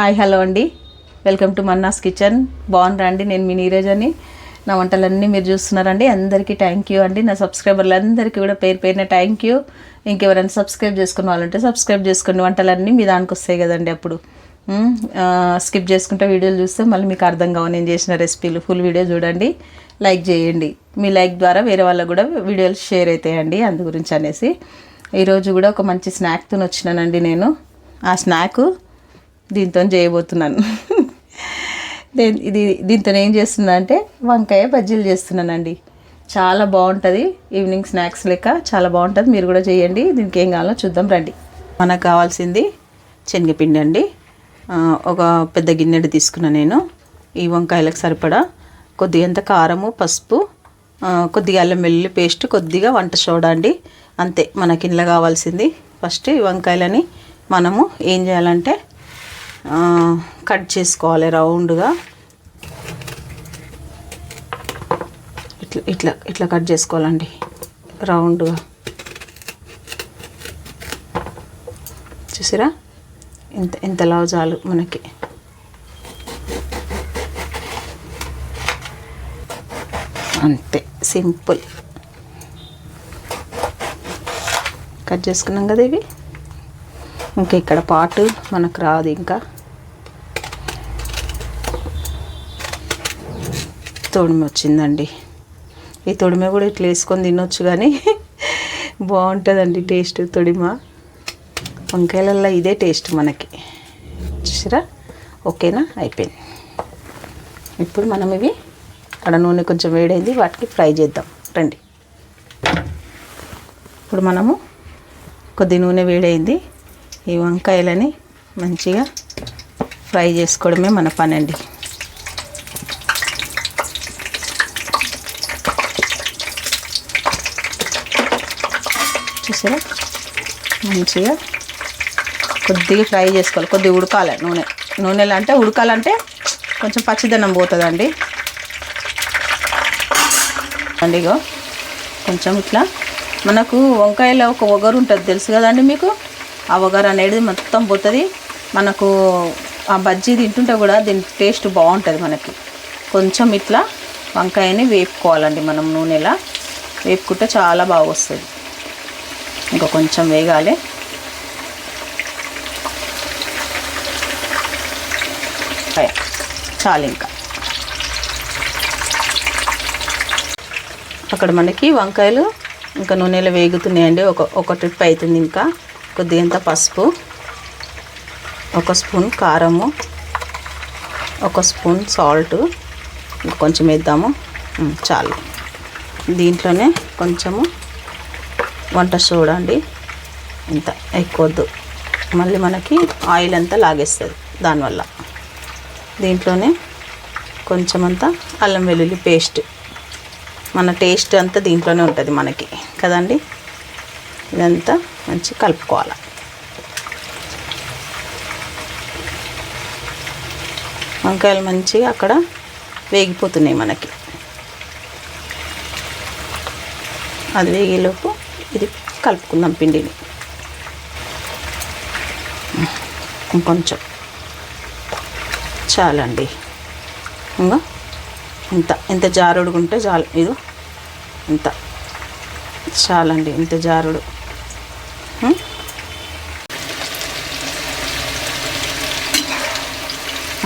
Hi hello అండి, welcome to Manna's kitchen. బాగున్నారండి? నేను మీ నీరజని. నా వంటలన్నీ మీరు చూస్తున్నారండి. అందరికీ థ్యాంక్ యూ అండి. నా సబ్స్క్రైబర్లు అందరికీ కూడా పేరు పేరున థ్యాంక్ యూ. ఇంకెవరైనా సబ్స్క్రైబ్ చేసుకున్న వాళ్ళంటే సబ్స్క్రైబ్ చేసుకోండి. వంటలన్నీ మీ దానికి వస్తాయి కదండి. అప్పుడు స్కిప్ చేసుకుంటే వీడియోలు చూస్తే మళ్ళీ మీకు అర్థం కావు నేను చేసిన రెసిపీలు. ఫుల్ వీడియో చూడండి, లైక్ చేయండి. మీ లైక్ ద్వారా వేరే వాళ్ళకు కూడా వీడియోలు షేర్ అవుతాయండి. అందు గురించి అనేసి ఈరోజు కూడా ఒక మంచి స్నాక్తో వచ్చినానండి నేను. ఆ స్నాక్ దీంతో చేయబోతున్నాను. దీంతో ఏం చేస్తున్నా అంటే వంకాయ బజ్జీలు చేస్తున్నానండి. చాలా బాగుంటుంది, ఈవినింగ్ స్నాక్స్ లెక్క చాలా బాగుంటుంది. మీరు కూడా చేయండి. దీనికి ఏం కావాలో చూద్దాం రండి. మనకు కావాల్సింది శనగపిండి అండి. ఒక పెద్ద గిన్నెడు తీసుకున్నా నేను. ఈ వంకాయలకు సరిపడా కొద్దిగంత కారము, పసుపు, కొద్దిగా అల్లం వెల్లుల్లి పేస్ట్, కొద్దిగా వంట సోడా అండి. అంతే మనకి ఇంట్లో కావాల్సింది. ఫస్ట్ ఈ వంకాయలని మనము ఏం చేయాలంటే కట్ చేసుకోవాలి రౌండ్గా. ఇట్లా ఇట్లా ఇట్లా కట్ చేసుకోవాలండి రౌండ్గా. చూసారా? ఇంత లావు చాలు మనకి. అంతే సింపుల్. కట్ చేసుకున్నాం కదా ఇవి. ఇంకా ఇక్కడ పాటు మనకు రాదు. ఇంకా తొడిమి వచ్చిందండి. ఈ తొడిమ కూడా ఇట్లా వేసుకొని తినొచ్చు, కానీ బాగుంటుందండి టేస్ట్. తొడిమ వంకాయలల్లో ఇదే టేస్ట్ మనకి. చూసారా? ఓకేనా? అయిపోయింది. ఇప్పుడు మనం ఇవి అక్కడ నూనె కొంచెం వేడైంది, వాటికి ఫ్రై చేద్దాం రండి. ఇప్పుడు మనము కొద్ది నూనె వేడైంది. ఈ వంకాయలని మంచిగా ఫ్రై చేసుకోవడమే మన పని అండి. చూసారా? మంచిగా కొద్దిగా ఫ్రై చేసుకోవాలి. కొద్దిగా ఉడకాలి నూనెలో. అంటే ఉడకాలంటే కొంచెం పచ్చిదనం పోతుందండి. అండిగో కొంచెం ఇట్లా మనకు వంకాయలో ఒక ఒగరు ఉంటుంది తెలుసు కదండి మీకు. ఆ ఒగరు అనేది మొత్తం పోతుంది. మనకు ఆ బజ్జీ తింటుంటే కూడా దీని టేస్ట్ బాగుంటుంది మనకి. కొంచెం ఇట్లా వంకాయని వేపుకోవాలండి మనం. నూనెలా వేపుకుంటే చాలా బాగా వస్తుంది. ఇంకా కొంచెం వేగాలి. చాలు. ఇంకా అక్కడ మనకి వంకాయలు ఇంకా నూనెలో వేగుతున్నాయండి. ఒక ట్రిప్ అవుతుంది. ఇంకా కొద్దిగంత పసుపు, ఒక స్పూన్ కారము, ఒక స్పూన్ సాల్ట్, ఇంకా కొంచెం వేద్దాము. చాలు. దీంట్లోనే కొంచెము వంట సోడా అండి. ఇంత ఎక్కువద్దు, మళ్ళీ మనకి ఆయిల్ అంతా లాగేస్తుంది దానివల్ల. దీంట్లోనే కొంచెం అంతా అల్లం వెల్లుల్లి పేస్ట్. మన టేస్ట్ అంతా దీంట్లోనే ఉంటుంది మనకి కదండి. ఇదంతా మంచి కలుపుకోవాలి. వంకాయలు మంచిగా అక్కడ వేగిపోతున్నాయి మనకి. అది వేగేలోపు ఇది కలుపుకుందాం పిండిని. ఇంకొంచెం చాలండి. ఇంకా ఇంత జారుడుగుంటే చాలు. ఇది ఇంత చాలండి, ఇంత జారుడు.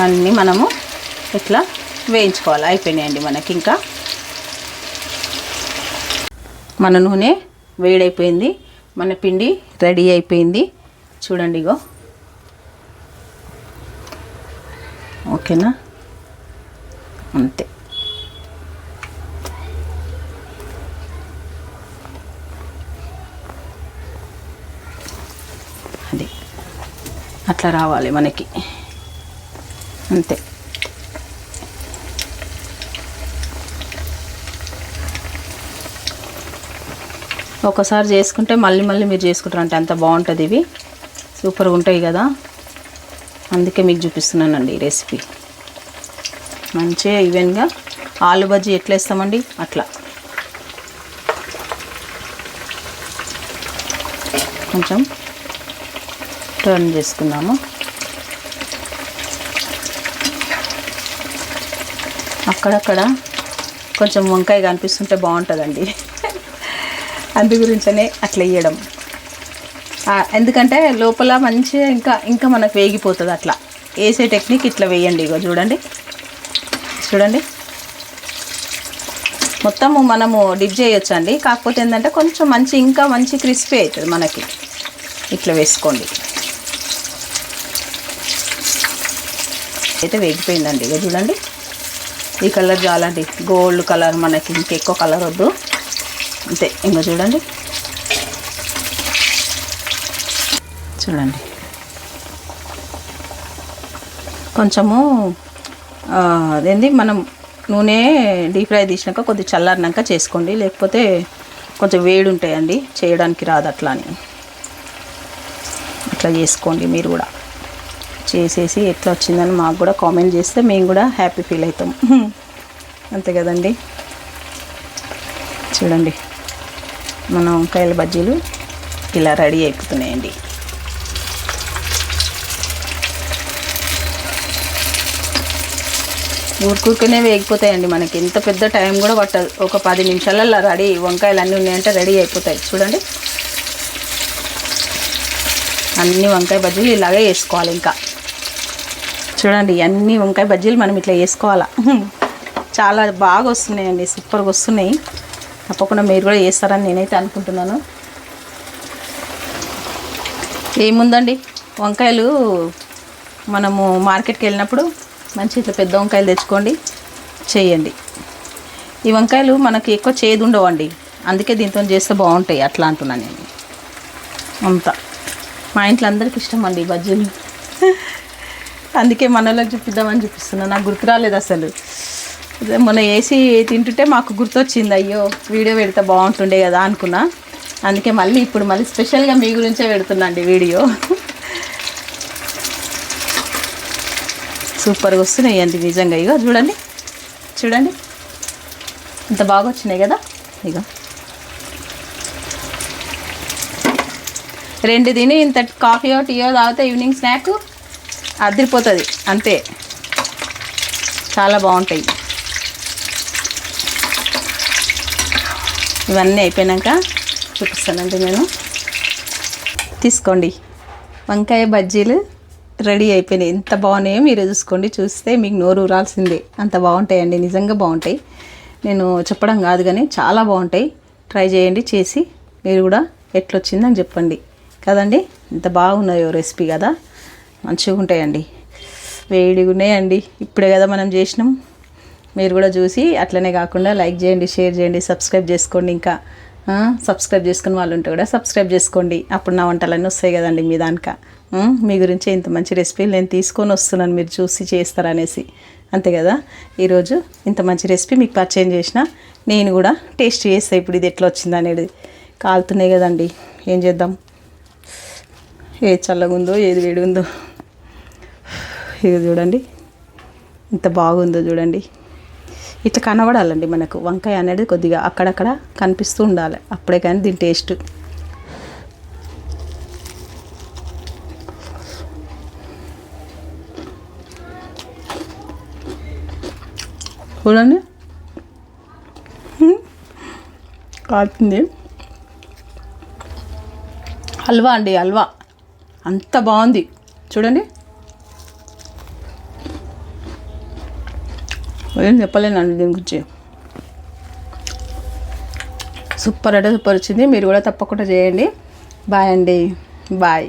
అన్నీ మనము ఇట్లా వేయించుకోవాలి. అయిపోయినాయండి మనకి. ఇంకా మన నూనె వేడైపోయింది, మన పిండి రెడీ అయిపోయింది. చూడండి ఇగో. ఓకేనా? అంతే. అది అట్లా రావాలి మనకి. అంతే. ఒకసారి చేసుకుంటే మళ్ళీ మీరు చేసుకుంటారు అంటే అంత బాగుంటుంది. ఇవి సూపర్గా ఉంటాయి కదా, అందుకే మీకు చూపిస్తున్నానండి ఈ రెసిపీ. మంచిగా ఈవెన్గా ఆలు బజ్జీ ఎట్లా వేస్తామండి అట్లా కొంచెం టర్న్ చేసుకుందాము. అక్కడక్కడ కొంచెం వంకాయ కనిపిస్తుంటే బాగుంటుందండి. అందు గురించనే అట్లా వేయడం. ఎందుకంటే లోపల మంచిగా ఇంకా మనకు వేగిపోతుంది. అట్లా వేసే టెక్నిక్ ఇట్లా వేయండి. ఇగో చూడండి మొత్తము మనము డిప్ చేయొచ్చండి. కాకపోతే ఏంటంటే కొంచెం ఇంకా మంచి క్రిస్పీ అవుతుంది మనకి. ఇట్లా వేసుకోండి. అయితే వేగిపోయిందండి. ఇక చూడండి, ఈ కలర్ చాలండి. గోల్డ్ కలర్, మనకి ఇంకెక్కువ కలర్ వద్దు, అంతే. ఇంకా చూడండి కొంచెము అదేంది, మనం నూనె డీప్ ఫ్రై తీసినాక కొద్దిగా చల్లారినాక చేసుకోండి. లేకపోతే కొంచెం వేడి ఉంటాయండి, చేయడానికి రాదు. అట్లా చేసుకోండి. మీరు కూడా చేసేసి ఎట్లా వచ్చిందని మాకు కూడా కామెంట్ చేస్తే మేము కూడా హ్యాపీ ఫీల్ అవుతాం. అంతే కదండి. చూడండి, మన వంకాయల బజ్జీలు ఇలా రెడీ అయిపోతున్నాయండి. ఊరుకూరుకునే వేగిపోతాయండి. మనకి ఎంత పెద్ద టైం కూడా పట్టదు. ఒక 10 నిమిషాలలో రెడీ. వంకాయలు అన్నీ ఉన్నాయంటే రెడీ అయిపోతాయి. చూడండి, అన్ని వంకాయ బజ్జీలు ఇలాగే వేసుకోవాలి. ఇంకా చూడండి, అన్ని వంకాయ బజ్జీలు మనం ఇట్లా వేసుకోవాలా. చాలా బాగా వస్తున్నాయండి, సూపర్గా వస్తున్నాయి. తప్పకుండా మీరు కూడా చేస్తారని నేనైతే అనుకుంటున్నాను. ఏముందండి, వంకాయలు మనము మార్కెట్కి వెళ్ళినప్పుడు మంచి ఇట్లా పెద్ద వంకాయలు తెచ్చుకోండి, చేయండి. ఈ వంకాయలు మనకి ఎక్కువ చేదు ఉండవండి, అందుకే దీంతో చేస్తే బాగుంటాయి. అట్లా అంటున్నాను నేను. అంతా మా ఇంట్లో అందరికి ఇష్టం అండి బజ్జీలు. అందుకే మనలోకి చూపిద్దామని చూపిస్తున్నాను. నాకు గుర్తు రాలేదు అసలు. మొన్న వేసి తింటుంటే మాకు గుర్తొచ్చింది. అయ్యో, వీడియో పెడితే బాగుంటుండే కదా అనుకున్నా. అందుకే ఇప్పుడు స్పెషల్గా మీ గురించే పెడుతున్నా అండి వీడియో. సూపర్గా వస్తున్నాయి అండి నిజంగా. ఇగో చూడండి ఇంత బాగా వచ్చినాయి కదా. ఇక 2 తిని ఇంత కాఫీయో టీయో తాగితే ఈవినింగ్ స్నాక్ అదిరిపోతుంది. అంతే, చాలా బాగుంటాయి. ఇవన్నీ అయిపోయాక చూపిస్తానండి నేను. తీసుకోండి, వంకాయ బజ్జీలు రెడీ అయిపోయినాయి. ఎంత బాగున్నాయో మీరు చూసుకోండి. చూస్తే మీకు నోరు ఊరాల్సిందే, అంత బాగుంటాయండి. నిజంగా బాగుంటాయి. నేను చెప్పడం కాదు కానీ చాలా బాగుంటాయి. ట్రై చేయండి. చేసి మీరు కూడా ఎట్లొచ్చిందని చెప్పండి కదండి. ఎంత బాగున్నాయో రెసిపీ కదా, మంచిగా ఉంటాయండి. వేడిగా ఉన్నాయండి. ఇప్పుడే కదా మనం చేసినాం. మీరు కూడా చూసి అట్లనే కాకుండా లైక్ చేయండి, షేర్ చేయండి, సబ్స్క్రైబ్ చేసుకోండి. ఇంకా సబ్స్క్రైబ్ చేసుకుని వాళ్ళు ఉంటే కూడా సబ్స్క్రైబ్ చేసుకోండి. అప్పుడు నా వంటలన్నీ వస్తాయి కదండి మీ దానిక. మీ గురించి ఇంత మంచి రెసిపీలు నేను తీసుకొని వస్తున్నాను, మీరు చూసి చేస్తారనేసి. అంతే కదా. ఈరోజు ఇంత మంచి రెసిపీ మీకు పరిచయం చేసిన, నేను కూడా టేస్ట్ చేస్తాను ఇప్పుడు ఇది ఎట్లా వచ్చింది అనేది. కాలుతున్నాయి కదండి, ఏం చేద్దాం. ఏది చల్లగా ఉందో ఏది వేడి ఉందో. ఇది చూడండి ఇంత బాగుందో చూడండి. ఇట్లా కనబడాలండి మనకు వంకాయ అనేది కొద్దిగా అక్కడక్కడ కనిపిస్తూ ఉండాలి, అప్పుడే కానీ దీని టేస్ట్. చూడండి కాలుతుంది. హల్వా అండి, హల్వా. అంత బాగుంది చూడండి. ఏం చెప్పలేనండి దీని గురించి. సూపర్ అంటే సూపర్ వచ్చింది. మీరు కూడా తప్పకుండా చేయండి. బాయ్ అండి, బాయ్.